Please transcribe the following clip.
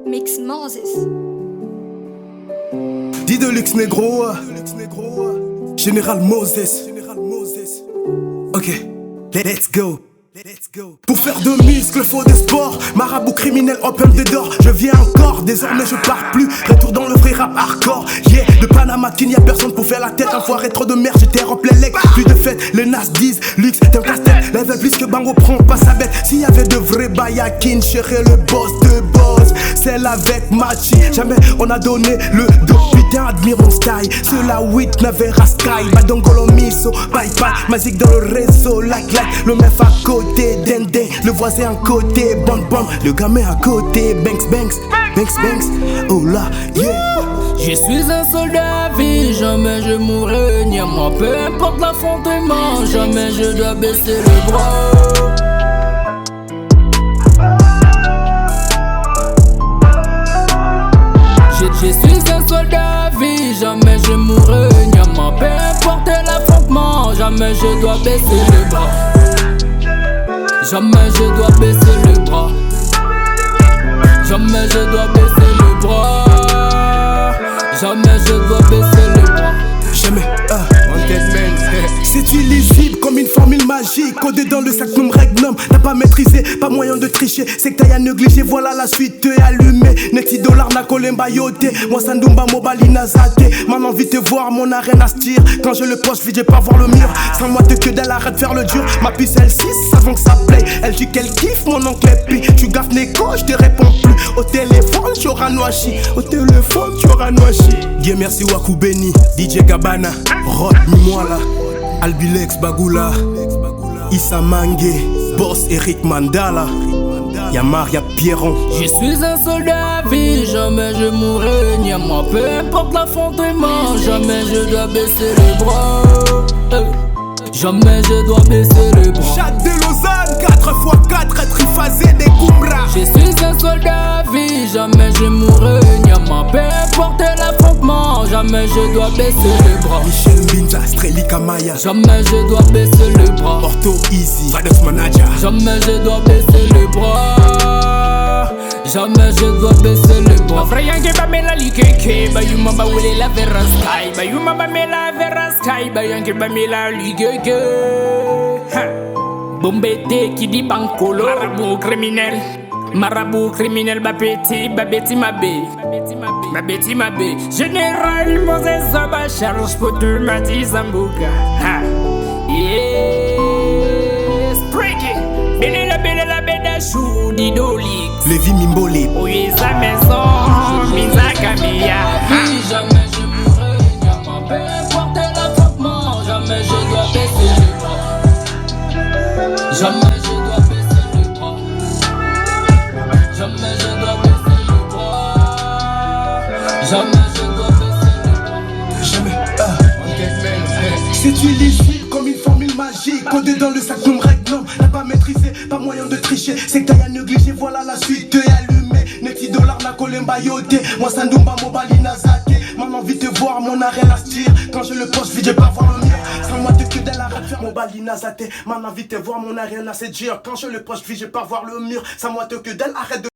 Mix Moses. Dis de luxe négro, Général Moses. Ok, let's go. Pour faire de muscles, faut des sports. Marabout criminel, open the door. Je viens encore, désormais je pars plus. Retour dans le vrai rap hardcore. Yeah, de Panama, qu'il n'y a personne pour faire la tête. Enfoiré, trop de merde, j'étais rempli les legs. Plus de fête, les Nas disent luxe, t'es un casse-tête. Level plus que Bango, prend pas sa bête. S'il y avait de vrais bayakin, serait le boss de boss. Celle avec Machi, jamais on a donné le dos. Putain, admire mon style. Ceux-là, 8 n'avaient rascaille. Badongolo miso, bye bye. Magique dans le réseau, like. Le meuf à côté. Dendé, le voisin à côté, bon, le gamin à côté, banks, oh là, yeah. Je suis un soldat à vie, jamais je mourrai, ni à moi, peu importe l'affrontement, jamais je dois baisser le bras. Je suis un soldat à vie, jamais je mourrai, ni à moi, peu importe l'affrontement, jamais je dois baisser le bras. Jamais je dois baisser le bras. Jamais je dois baisser le bras. Jamais je dois baisser le bras. Jamais, c'est illisible comme une formule magique. Codé dans le sac, nom regnum. T'as pas maîtrisé, pas moyen de tricher. C'est que t'as négligé, voilà la suite est allumée. Neti dollar na kolemba yote. Moi Sandumba mobali nazate. Maintenant envie de voir mon arène à stir. Quand je le poste vide, j'ai pas voir le mur. Sans moi de que d'elle arrête de faire le dur. Ma puce elle 6 avant que ça plaît. Elle dit qu'elle kiffe mon oncle épi. Tu gaffes Neko, je te réponds plus. Au téléphone, tu auras noachi. Au téléphone, tu auras noachi. Dieu merci Waku Beni, DJ Gabana, Rod moi là. Albilex Bagoula, Issa Mangé, Boss Eric Mandala, y'a Maria Pierron. Je suis un soldat à vie, jamais je mourrai, ni à moi, peu importe l'affrontement, jamais je dois baisser le bras. Jamais je dois baisser le bras. Chat de Lausanne, 4x4, triphasé des Kumbra. Je suis un soldat à vie, jamais je mourrai, ni à moi, peu importe l'affrontement, jamais je dois baisser le bras. Michel Binza, Strelika Maya. Jamais je dois baisser le bras. Ortho Easy, Vadex Manager. Jamais je dois baisser le bras. Jamais je dois baisser le bras. Afrayange ba mela likeke, ba yuma ba wele la vera sky, ba yuma ba mela vera sky, ba yange ba mela likeke. Bombete qui dit bankolo, marabout criminel, ba beti ma bé. Général Moses ba charge pour tout ma Zambuka. Yes, breaking. Belle la beda chou di dolix. Lévi Mimboli. Oui, sa maison, Minza Camilla. Jamais je mourrai, ni à moi, peu importe l'affrontement, jamais je dois baisser le bras. Jamais je dois baisser le bras. Jamais je dois baisser le bras. Jamais je dois baisser le bras. C'est illisible comme une formule magique. Codé dans le sac, nom regnum. T'as pas maîtrisé, pas moyen de tricher. C'est que t'as négligé, voilà la suite est allumée. Neti dollar na kolemba yote. Moi Sandumba mobali nazate. Maintenant envie de voir mon arène à stir. Quand je le poste vide, j'ai pas voir le mur. Sans moi de que d'elle arrête de faire mobali nazate. Maintenant envie de voir mon arène à se dire. Quand je le poste vide, j'ai pas voir le mur. Sans moi de que d'elle arrête de